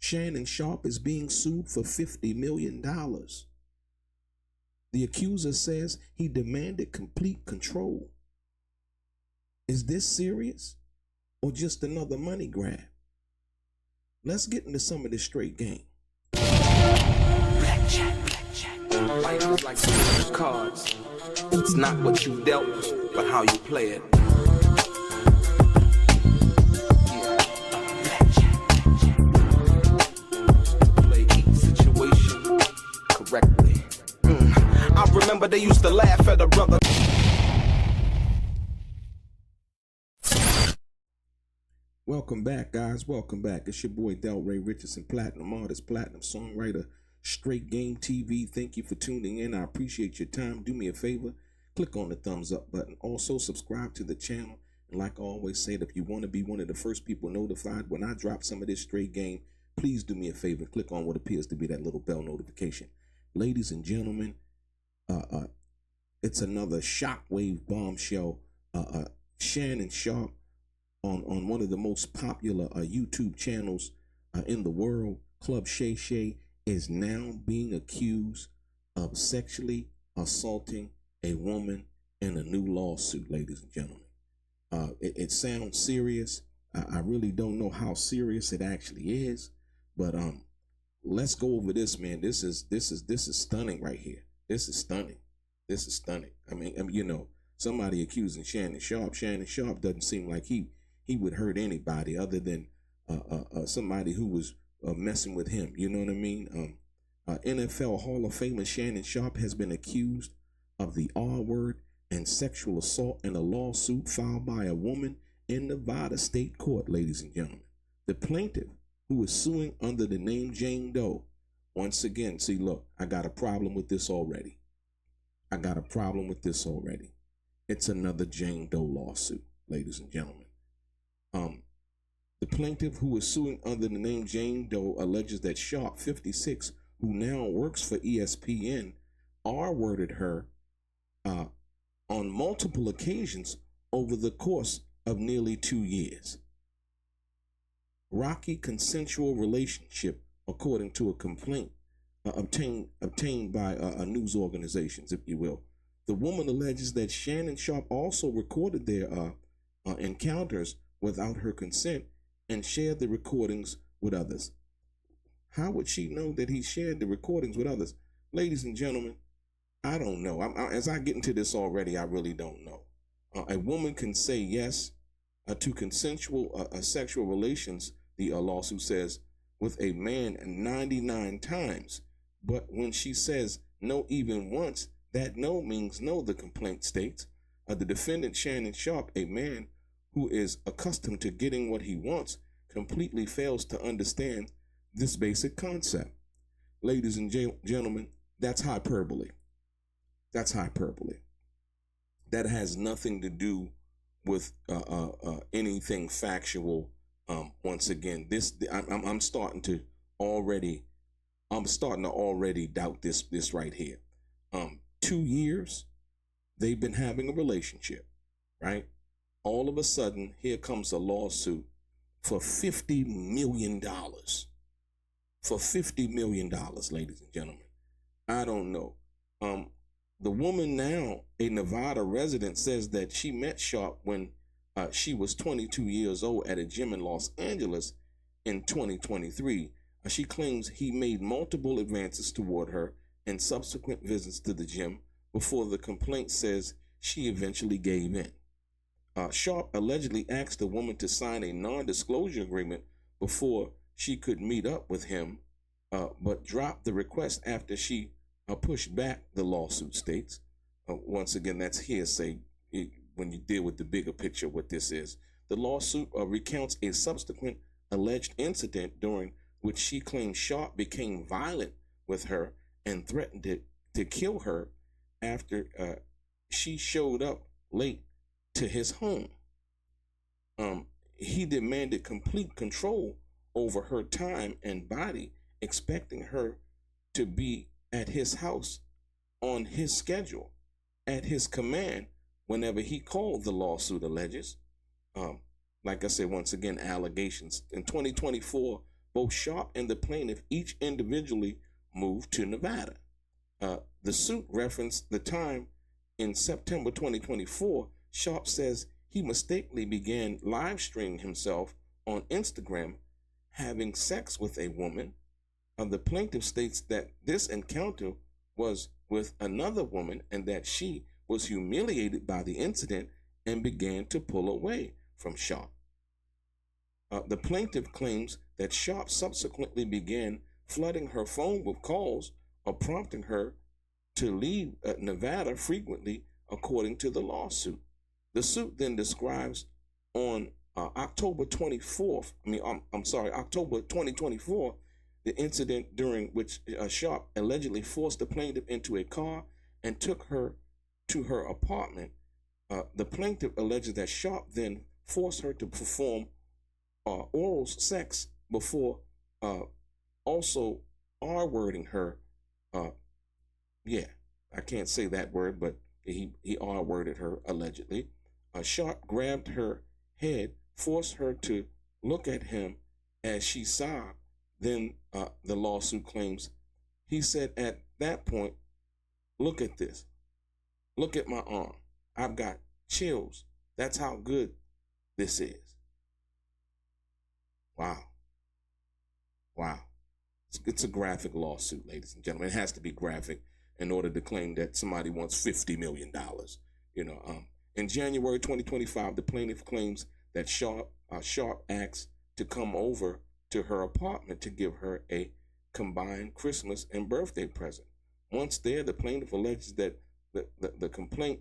Shannon Sharpe is being sued for $50 million. The accuser says he demanded complete control. Is this serious or just another money grab? Let's get into some of this straight game. Blackjack. Life is like those cards. It's not what you dealt, but how you play it. Play each situation correctly. I remember they used to laugh at a brother. Welcome back, guys. Welcome back. It's your boy DELRAY, Richardson, platinum artist, platinum songwriter, Straight Game TV. Thank you for tuning in. I appreciate your time. Do me a favor, click on the thumbs up button. Also, subscribe to the channel. And like I always say, if you want to be one of the first people notified when I drop some of this straight game, please do me a favor. Click on what appears to be that little bell notification. Ladies and gentlemen, it's another shockwave bombshell. Shannon Sharpe on one of the most popular YouTube channels in the world, Club Shay Shay, is now being accused of sexually assaulting a woman in a new lawsuit, ladies and gentlemen. It sounds serious. I really don't know how serious it actually is, but let's go over this, man. This is stunning right here. This is stunning. This is stunning. I mean, you know, somebody accusing Shannon Sharpe. Shannon Sharpe doesn't seem like he would hurt anybody other than somebody who was messing with him. You know what I mean? NFL Hall of Famer Shannon Sharpe has been accused of the R word and sexual assault in a lawsuit filed by a woman in Nevada State Court, ladies and gentlemen. The plaintiff, who is suing under the name Jane Doe, once again, see, look, I got a problem with this already. It's another Jane Doe lawsuit, ladies and gentlemen. The plaintiff, who is suing under the name Jane Doe, alleges that Sharpe, 56, who now works for ESPN, R-worded her on multiple occasions over the course of nearly 2 years. Rocky consensual relationship, according to a complaint obtained by news organizations, if you will. The woman alleges that Shannon Sharpe also recorded their encounters without her consent and shared the recordings with others. How would she know that he shared the recordings with others? Ladies and gentlemen, I don't know. As I get into this already, I really don't know. A woman can say yes to consensual sexual relations, the lawsuit says, with a man 99 times. But when she says no even once, that no means no, the complaint states. The defendant, Shannon Sharpe, a man who is accustomed to getting what he wants, completely fails to understand this basic concept. Ladies and gentlemen, that's hyperbole. That's hyperbole. That has nothing to do with anything factual. Once again, I'm starting to already doubt this right here. 2 years they've been having a relationship, right? All of a sudden, here comes a lawsuit for $50 million. For $50 million, ladies and gentlemen. I don't know. The woman, now a Nevada resident, says that she met Sharpe when she was 22 years old at a gym in Los Angeles in 2023. She claims he made multiple advances toward her and subsequent visits to the gym before the complaint says she eventually gave in. Sharpe allegedly asked the woman to sign a non-disclosure agreement before she could meet up with him, but dropped the request after she pushed back, the lawsuit states. Once again, that's hearsay when you deal with the bigger picture of what this is. The lawsuit recounts a subsequent alleged incident during which she claims Sharpe became violent with her and threatened to kill her after she showed up late to his home. He demanded complete control over her time and body, expecting her to be at his house on his schedule, at his command, whenever he called, the lawsuit alleges. Like I said, once again, allegations. In 2024, Both Sharpe and the plaintiff each individually moved to Nevada. The suit referenced the time in September 2024. Sharpe says he mistakenly began live streaming himself on Instagram having sex with a woman. The plaintiff states that this encounter was with another woman and that she was humiliated by the incident and began to pull away from Sharpe. The plaintiff claims that Sharpe subsequently began flooding her phone with calls or prompting her to leave Nevada frequently, according to the lawsuit. The suit then describes on October 2024, the incident during which Sharpe allegedly forced the plaintiff into a car and took her to her apartment. The plaintiff alleges that Sharpe then forced her to perform oral sex before also R-wording her. I can't say that word, but he R-worded her allegedly. Sharpe grabbed her head, forced her to look at him as she sobbed. Then the lawsuit claims he said at that point, "Look at this. Look at my arm. I've got chills. That's how good this is." Wow. It's a graphic lawsuit, ladies and gentlemen. It has to be graphic in order to claim that somebody wants $50 million. In January 2025, the plaintiff claims that Sharpe asked to come over to her apartment to give her a combined Christmas and birthday present. Once there, the plaintiff alleges that the complaint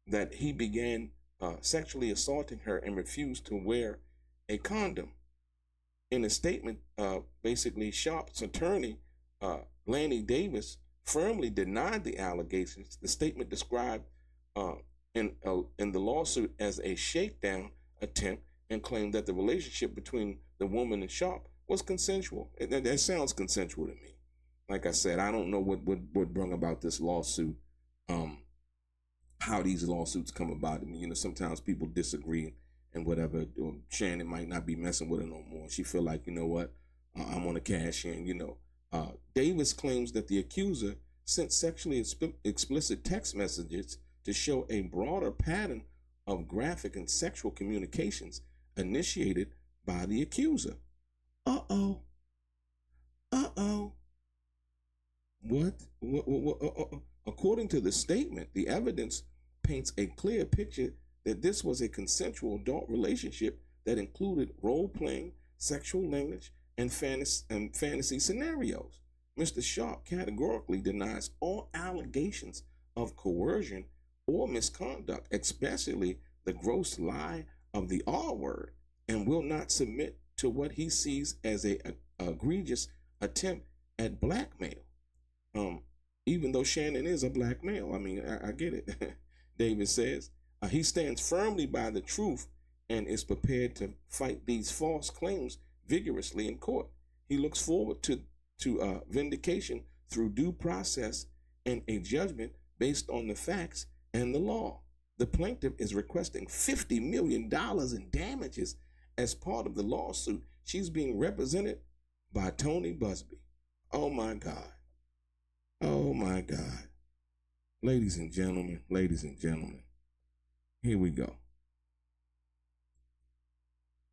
that he began sexually assaulting her and refused to wear a condom. In a statement, basically Sharpe's attorney, Lanny Davis, firmly denied the allegations. The statement described in the lawsuit as a shakedown attempt and claimed that the relationship between the woman and Sharpe was consensual. That sounds consensual to me. Like I said, I don't know what brought about this lawsuit, how these lawsuits come about. I mean, sometimes people disagree and whatever. Shannon might not be messing with her no more. She feel like, I want to cash in, Davis claims that the accuser sent sexually explicit text messages to show a broader pattern of graphic and sexual communications initiated by the accuser. What? According to the statement, the evidence paints a clear picture that this was a consensual adult relationship that included role-playing, sexual language, and fantasy scenarios. Mr. Sharpe categorically denies all allegations of coercion or misconduct, especially the gross lie of the R word, and will not submit to what he sees as a egregious attempt at blackmail. Even though Shannon is a black male, I mean, I get it. Davis says he stands firmly by the truth and is prepared to fight these false claims vigorously in court. He looks forward to vindication through due process and a judgment based on the facts and the law. The plaintiff is requesting $50 million in damages as part of the lawsuit. She's being represented by Tony Busby. Oh my God. Oh my God. Ladies and gentlemen, here we go.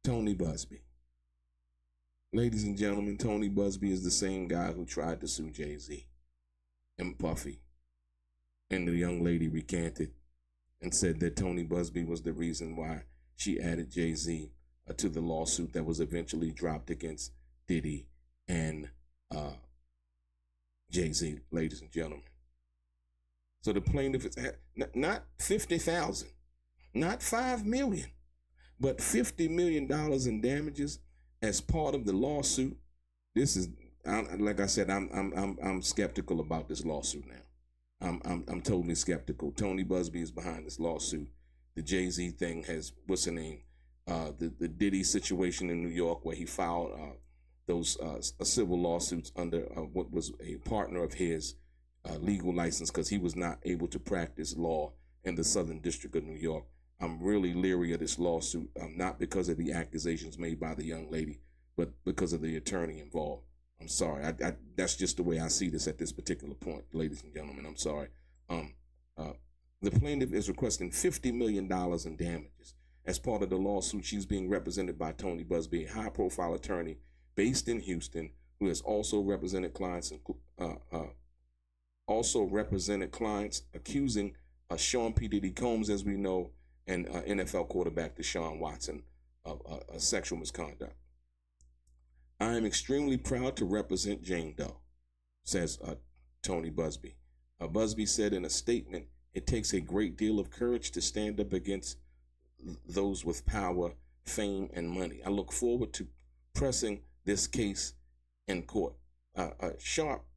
Tony Busby. Ladies and gentlemen, Tony Busby is the same guy who tried to sue Jay-Z and Puffy. And the young lady recanted and said that Tony Busby was the reason why she added Jay-Z to the lawsuit that was eventually dropped against Diddy and Jay-Z, ladies and gentlemen. So the plaintiff is not $50,000, not $5 million, but $50 million in damages as part of the lawsuit. This is, like I said, I'm skeptical about this lawsuit now. I'm totally skeptical. Tony Busby is behind this lawsuit. The Jay-Z thing has, what's the name? The Diddy situation in New York, where he filed those civil lawsuits under what was a partner of his legal license, because he was not able to practice law in the Southern District of New York. I'm really leery of this lawsuit, not because of the accusations made by the young lady, but because of the attorney involved. I'm sorry. That's just the way I see this at this particular point, ladies and gentlemen. I'm sorry. The plaintiff is requesting $50 million in damages. As part of the lawsuit, she's being represented by Tony Busby, a high-profile attorney based in Houston, who has also represented clients accusing Sean P. Diddy Combs, as we know, and NFL quarterback Deshaun Watson of sexual misconduct. I am extremely proud to represent Jane Doe, says Tony Busby. Busby said in a statement, "It takes a great deal of courage to stand up against those with power, fame, and money. I look forward to pressing this case in court." Sharpe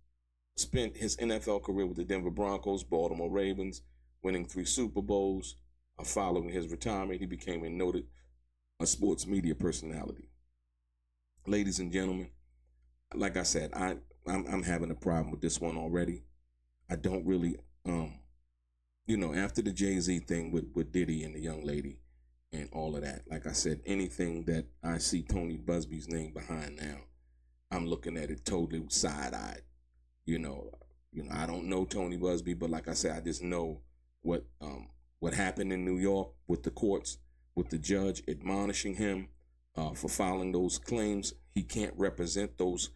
spent his NFL career with the Denver Broncos, Baltimore Ravens, winning 3 Super Bowls. Following his retirement, he became a noted sports media personality. Ladies and gentlemen, like I said, I'm having a problem with this one already. I don't really, after the Jay-Z thing with Diddy and the young lady and all of that, like I said, anything that I see Tony Busby's name behind now, I'm looking at it totally side-eyed. I don't know Tony Busby, but like I said, I just know what happened in New York with the courts, with the judge admonishing him for filing those claims. He can't represent those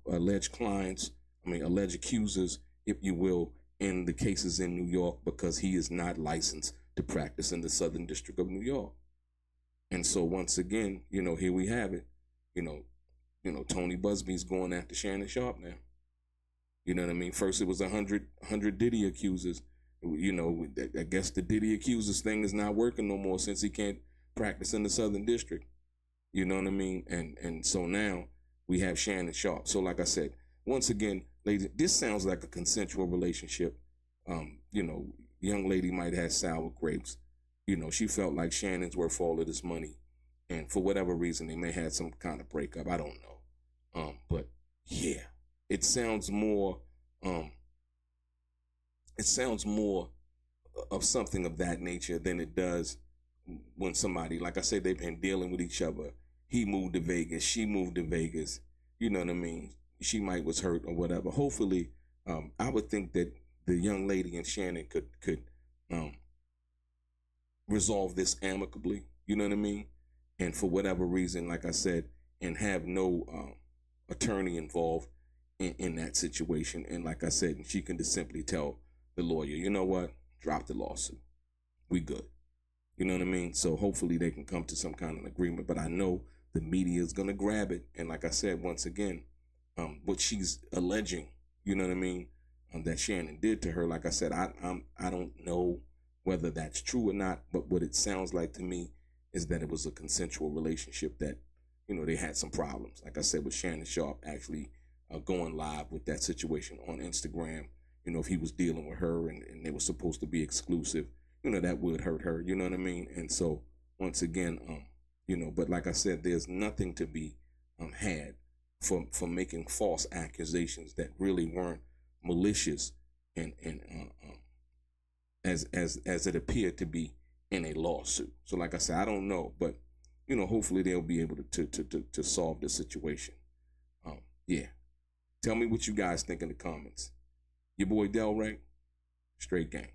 alleged accusers, if you will, in the cases in New York because he is not licensed to practice in the Southern District of New York. And so once again, here we have it. Tony Busby's going after Shannon Sharpe now. You know what I mean? First it was 100 Diddy accusers. I guess the Diddy accusers thing is not working no more since he can't practice in the Southern District. You know what I mean? And so now we have Shannon Sharpe. So like I said, once again, ladies, this sounds like a consensual relationship. Young lady might have sour grapes. She felt like Shannon's worth all of this money. And for whatever reason, they may have some kind of breakup. I don't know. But yeah, it sounds more of something of that nature than it does when somebody, like I said, they've been dealing with each other. He moved to Vegas. She moved to Vegas. You know what I mean? She might was hurt or whatever. Hopefully, I would think that the young lady and Shannon could resolve this amicably. You know what I mean? And for whatever reason, like I said, and have no attorney involved in that situation. And like I said, she can just simply tell the lawyer, you know what? Drop the lawsuit. We good. You know what I mean? So hopefully they can come to some kind of agreement. But I know the media is going to grab it. And like I said, once again, what she's alleging, you know what I mean, that Shannon did to her, like I said, I don't know whether that's true or not. But what it sounds like to me is that it was a consensual relationship that, they had some problems. Like I said, with Shannon Sharpe actually going live with that situation on Instagram. If he was dealing with her and they were supposed to be exclusive, that would hurt her. You know what I mean? And so once again, but like I said, there's nothing to be had for making false accusations that really weren't malicious and as it appeared to be in a lawsuit. So like I said, I don't know, but hopefully they'll be able to solve the situation. Yeah. Tell me what you guys think in the comments. Your boy DELRAY, straight gang.